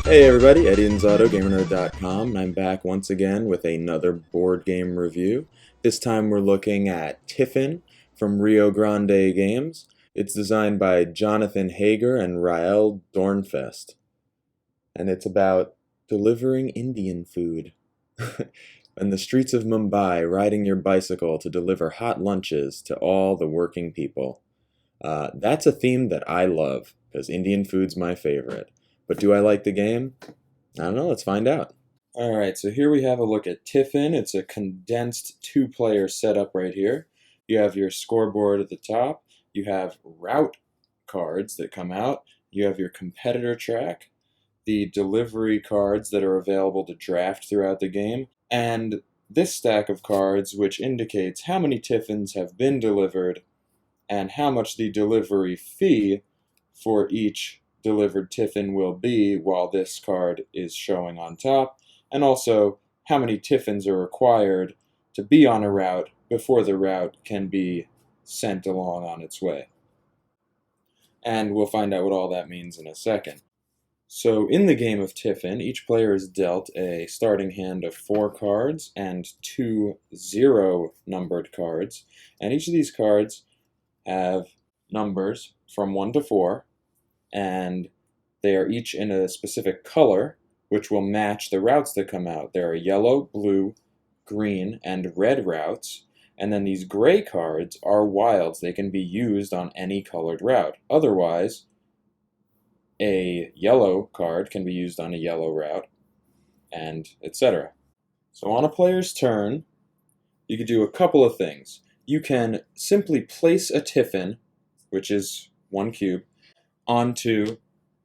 Hey everybody, Eddie Inzauto, GamerNode.com, and I'm back once again with another board game review. This time we're looking at Tiffin from Rio Grande Games. It's designed by Jonathan Hager and Rael Dornfest. And it's about delivering Indian food. In the streets of Mumbai, riding your bicycle to deliver hot lunches to all the working people. That's a theme that I love, because Indian food's my favorite. But do I like the game? I don't know, let's find out. Alright, so here we have a look at Tiffin. It's a condensed two-player setup right here. You have your scoreboard at the top, you have route cards that come out, you have your competitor track, the delivery cards that are available to draft throughout the game, and this stack of cards which indicates how many Tiffins have been delivered and how much the delivery fee for each delivered Tiffin will be while this card is showing on top, and also how many Tiffins are required to be on a route before the route can be sent along on its way. And we'll find out what all that means in a second. So in the game of Tiffin, each player is dealt a starting hand of 4 cards and 2 0-numbered cards, and each of these cards have numbers from 1 to 4, and they are each in a specific color, which will match the routes that come out. There are yellow, blue, green, and red routes, and then these gray cards are wilds. They can be used on any colored route. Otherwise, a yellow card can be used on a yellow route, and etc. So on a player's turn, you could do a couple of things. You can simply place a Tiffin, which is 1 cube, onto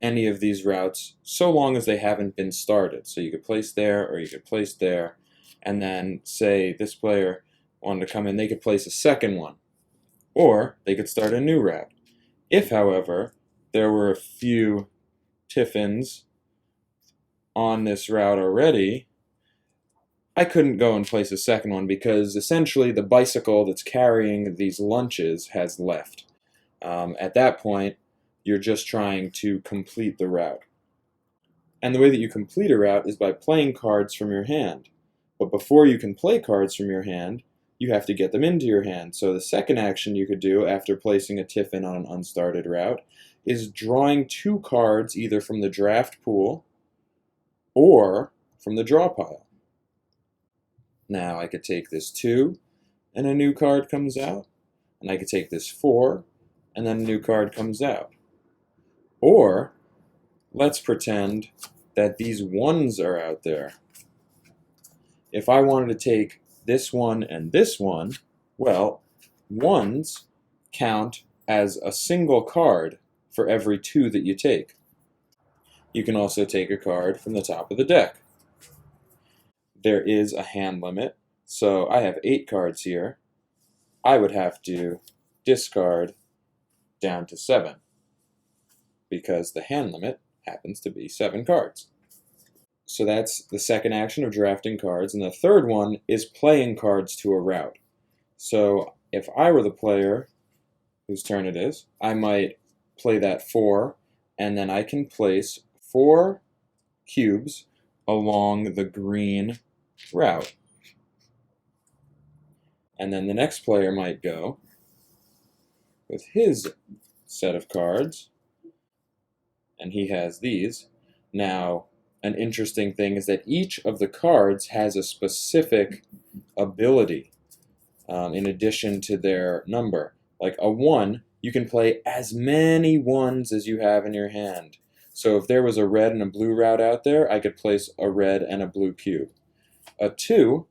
any of these routes so long as they haven't been started. So you could place there or you could place there, and then say this player wanted to come in, they could place a second one, or they could start a new route. If, however, there were a few Tiffins on this route already, I couldn't go and place a second one because essentially the bicycle that's carrying these lunches has left. At that point, you're just trying to complete the route. And the way that you complete a route is by playing cards from your hand. But before you can play cards from your hand, you have to get them into your hand. So the second action you could do after placing a Tiffin on an unstarted route is drawing 2 cards either from the draft pool or from the draw pile. Now I could take this 2 and a new card comes out, and I could take this 4 and then a new card comes out. Or, let's pretend that these 1s are out there. If I wanted to take this one and this one, well, 1s count as a single card for every 2 that you take. You can also take a card from the top of the deck. There is a hand limit, so I have 8 cards here. I would have to discard down to 7. Because the hand limit happens to be 7 cards. So that's the second action of drafting cards, and the third one is playing cards to a route. So if I were the player whose turn it is, I might play that 4, and then I can place 4 cubes along the green route. And then the next player might go with his set of cards, and he has these. Now, an interesting thing is that each of the cards has a specific ability in addition to their number. Like a 1, you can play as many 1s as you have in your hand. So if there was a red and a blue route out there, I could place a red and a blue cube. A 2,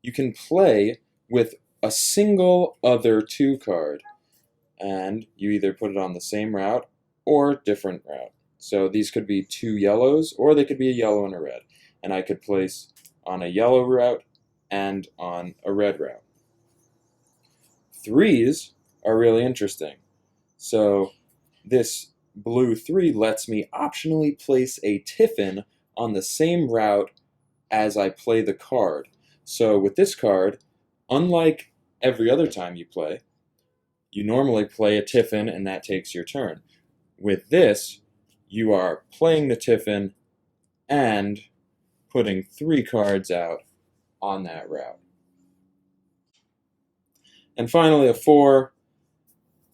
you can play with a single other 2 card, and you either put it on the same route or different route. So these could be 2 yellows, or they could be a yellow and a red. And I could place on a yellow route and on a red route. 3s are really interesting. So this blue 3 lets me optionally place a Tiffin on the same route as I play the card. So with this card, unlike every other time you play, you normally play a Tiffin and that takes your turn. With this, you are playing the Tiffin and putting 3 cards out on that route. And finally, a 4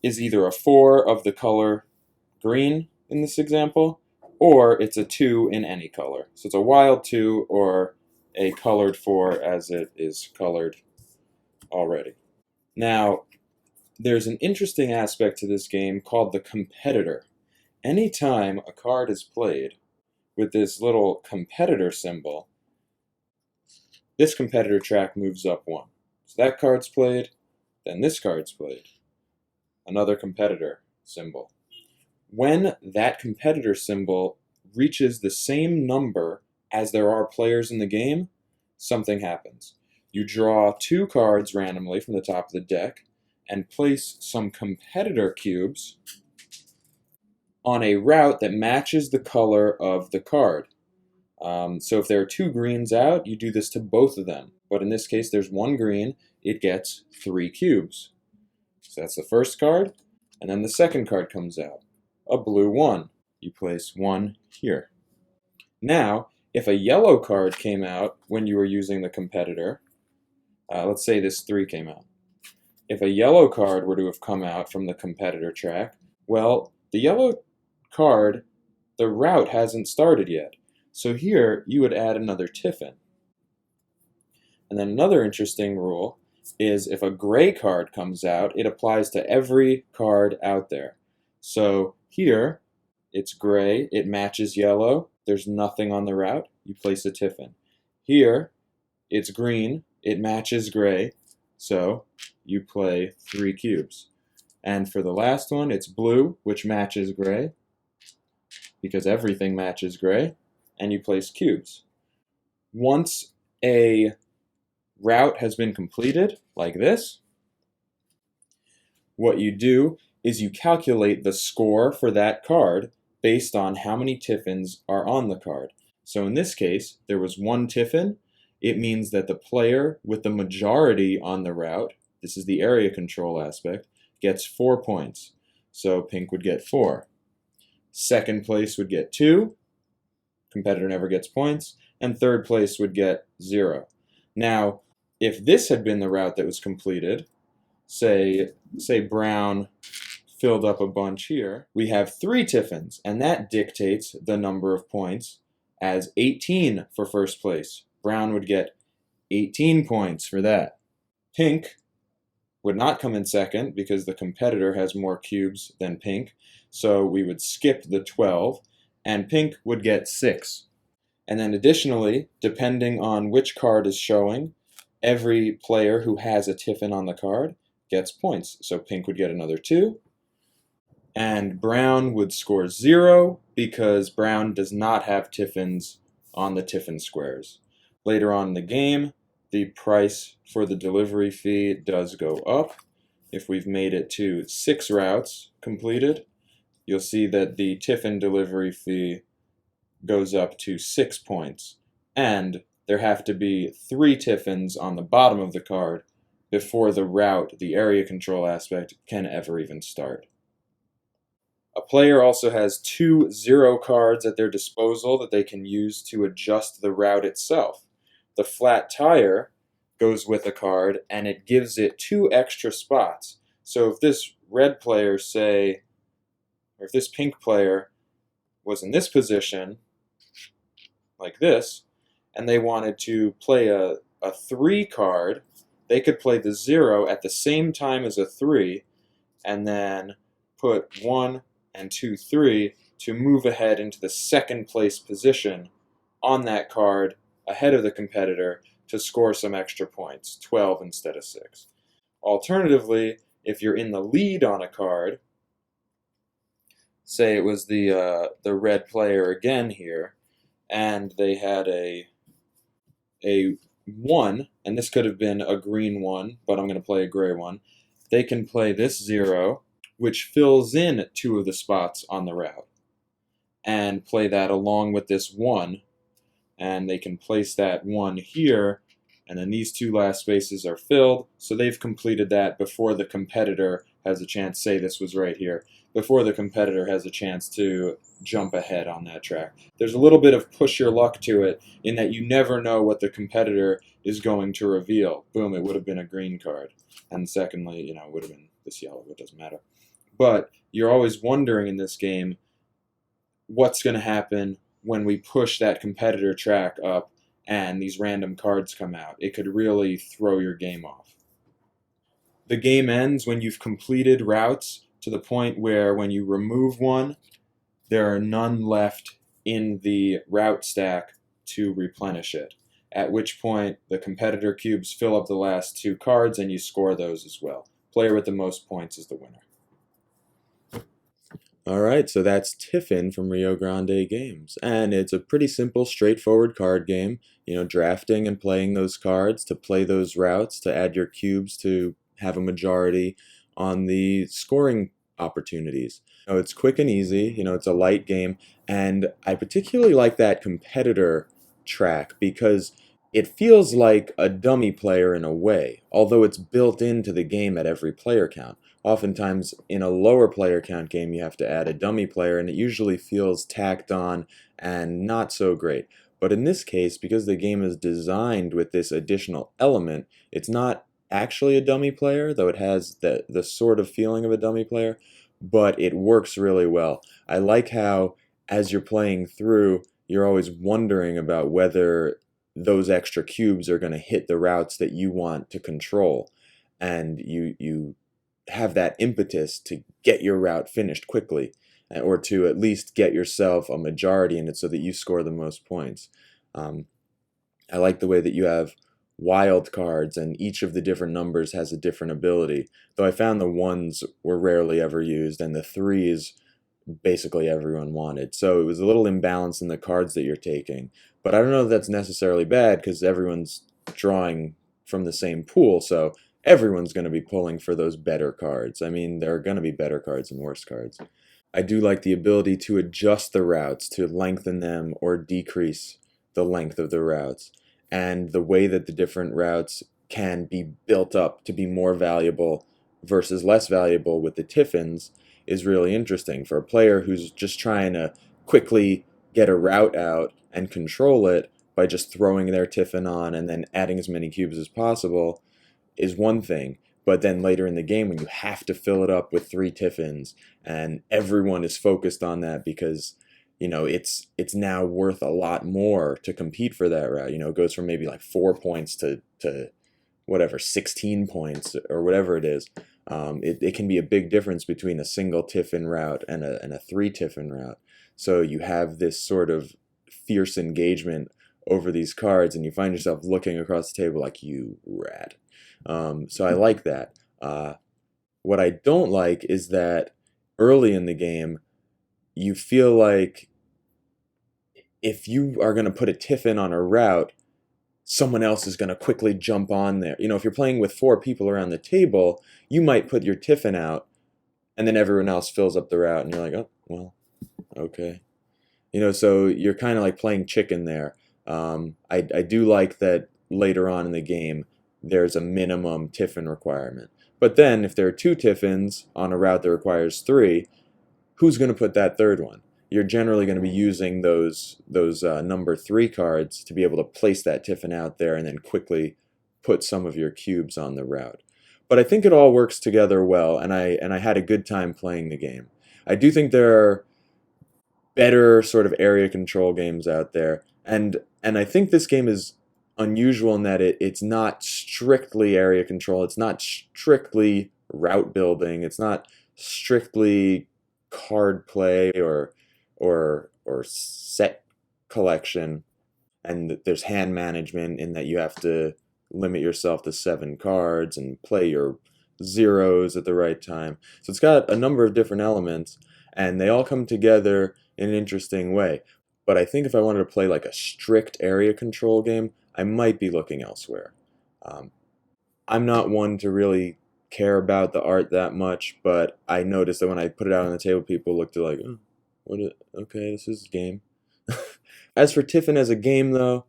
is either a 4 of the color green in this example, or it's a 2 in any color. So it's a wild 2 or a colored 4 as it is colored already. Now, there's an interesting aspect to this game called the competitor. Anytime a card is played with this little competitor symbol, this competitor track moves up 1. So that card's played, then this card's played. Another competitor symbol. When that competitor symbol reaches the same number as there are players in the game, something happens. You draw 2 cards randomly from the top of the deck and place some competitor cubes on a route that matches the color of the card. So if there are 2 greens out, you do this to both of them. But in this case, there's 1 green, it gets 3 cubes. So that's the first card, and then the second card comes out. A blue 1. You place 1 here. Now, if a yellow card came out when you were using the competitor, let's say this 3 came out. If a yellow card were to have come out from the competitor track, well, the yellow card, the route hasn't started yet. So here, you would add another Tiffin. And then another interesting rule is if a gray card comes out, it applies to every card out there. So here, it's gray, it matches yellow, there's nothing on the route, you place a Tiffin. Here, it's green, it matches gray, so you play 3 cubes. And for the last one, it's blue, which matches gray, because everything matches gray, and you place cubes. Once a route has been completed, like this, what you do is you calculate the score for that card based on how many Tiffins are on the card. So in this case, there was 1 Tiffin. It means that the player with the majority on the route, this is the area control aspect, gets 4 points. So pink would get 4. Second place would get 2. Competitor never gets points. And third place would get 0. Now, if this had been the route that was completed, say brown filled up a bunch here, we have 3 Tiffins, and that dictates the number of points as 18 for first place. Brown would get 18 points for that. Pink would not come in second because the competitor has more cubes than pink, so we would skip the 12, and pink would get 6. And then additionally, depending on which card is showing, every player who has a Tiffin on the card gets points. So pink would get another 2, and brown would score 0 because brown does not have Tiffins on the Tiffin squares. Later on in the game, the price for the delivery fee does go up. If we've made it to 6 routes completed, you'll see that the Tiffin delivery fee goes up to 6 points, and there have to be 3 Tiffins on the bottom of the card before the route, the area control aspect, can ever even start. A player also has 2 0 cards at their disposal that they can use to adjust the route itself. The flat tire goes with a card, and it gives it 2 extra spots. So if this red player, or if this pink player was in this position, like this, and they wanted to play a 3 card, they could play the 0 at the same time as a 3, and then put 1 and 2, 3 to move ahead into the second place position on that card ahead of the competitor to score some extra points, 12 instead of 6. Alternatively, if you're in the lead on a card, say it was the red player again here, and they had a 1, and this could have been a green 1, but I'm going to play a gray 1. They can play this 0, which fills in 2 of the spots on the route, and play that along with this 1, and they can place that 1 here, and then these 2 last spaces are filled, so they've completed that before the competitor has a chance, say this was right here, before the competitor has a chance to jump ahead on that track. There's a little bit of push your luck to it in that you never know what the competitor is going to reveal. Boom, it would have been a green card. And secondly, it would have been this yellow, it doesn't matter. But you're always wondering in this game what's going to happen when we push that competitor track up and these random cards come out. It could really throw your game off. The game ends when you've completed routes to the point where when you remove one, there are none left in the route stack to replenish it, at which point the competitor cubes fill up the last 2 cards and you score those as well. Player with the most points is the winner. Alright, so that's Tiffin from Rio Grande Games, and it's a pretty simple, straightforward card game. Drafting and playing those cards to play those routes, to add your cubes to have a majority on the scoring opportunities. It's quick and easy, it's a light game, and I particularly like that competitor track because it feels like a dummy player in a way, although it's built into the game at every player count. Oftentimes, in a lower player count game, you have to add a dummy player, and it usually feels tacked on and not so great. But in this case, because the game is designed with this additional element, it's not actually a dummy player, though it has the sort of feeling of a dummy player, but it works really well. I like how, as you're playing through, you're always wondering about whether those extra cubes are going to hit the routes that you want to control. And you have that impetus to get your route finished quickly, or to at least get yourself a majority in it so that you score the most points. I like the way that you have wild cards, and each of the different numbers has a different ability, though I found the 1s were rarely ever used, and the 3s basically everyone wanted. So it was a little imbalance in the cards that you're taking. But I don't know if that's necessarily bad, because everyone's drawing from the same pool, so everyone's going to be pulling for those better cards. I mean, there are going to be better cards and worse cards. I do like the ability to adjust the routes, to lengthen them or decrease the length of the routes, and the way that the different routes can be built up to be more valuable versus less valuable with the Tiffins is really interesting. For a player who's just trying to quickly get a route out and control it by just throwing their Tiffin on and then adding as many cubes as possible is one thing. But then later in the game, when you have to fill it up with 3 Tiffins, and everyone is focused on that because it's now worth a lot more to compete for that route. It goes from maybe like 4 points to whatever, 16 points or whatever it is. It can be a big difference between a single Tiffin route and a 3 Tiffin route. So you have this sort of fierce engagement over these cards, and you find yourself looking across the table like, you rat. So I like that. What I don't like is that early in the game, you feel like if you are going to put a Tiffin on a route, someone else is going to quickly jump on there. If you're playing with 4 people around the table, you might put your Tiffin out, and then everyone else fills up the route, and you're like, oh, well, okay. So you're kind of like playing chicken there. I do like that later on in the game, there's a minimum Tiffin requirement. But then, if there are 2 Tiffins on a route that requires 3, who's going to put that 3rd one? You're generally going to be using those number 3 cards to be able to place that Tiffin out there and then quickly put some of your cubes on the route. But I think it all works together well, and I had a good time playing the game. I do think there are better sort of area control games out there, and I think this game is unusual in that it's not strictly area control, it's not strictly route building, it's not strictly card play or set collection, and there's hand management in that you have to limit yourself to 7 cards and play your zeros at the right time. So it's got a number of different elements, and they all come together in an interesting way. But I think if I wanted to play like a strict area control game, I might be looking elsewhere. I'm not one to really care about the art that much, but I noticed that when I put it out on the table, people looked at like, oh, okay, this is a game. As for Tiffin as a game, though,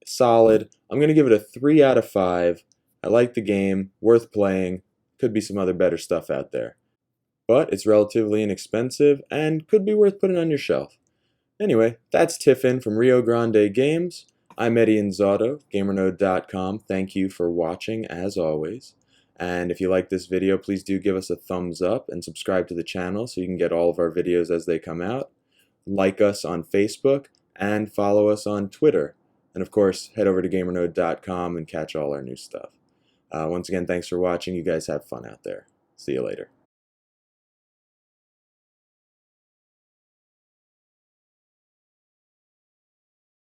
solid. I'm going to give it a 3 out of 5. I like the game, worth playing. Could be some other better stuff out there. But it's relatively inexpensive and could be worth putting on your shelf. Anyway, that's Tiffin from Rio Grande Games. I'm Eddie Inzauto, GamerNode.com. Thank you for watching, as always. And if you like this video, please do give us a thumbs up and subscribe to the channel so you can get all of our videos as they come out. Like us on Facebook and follow us on Twitter. And of course, head over to GamerNode.com and catch all our new stuff. Once again, thanks for watching. You guys have fun out there. See you later.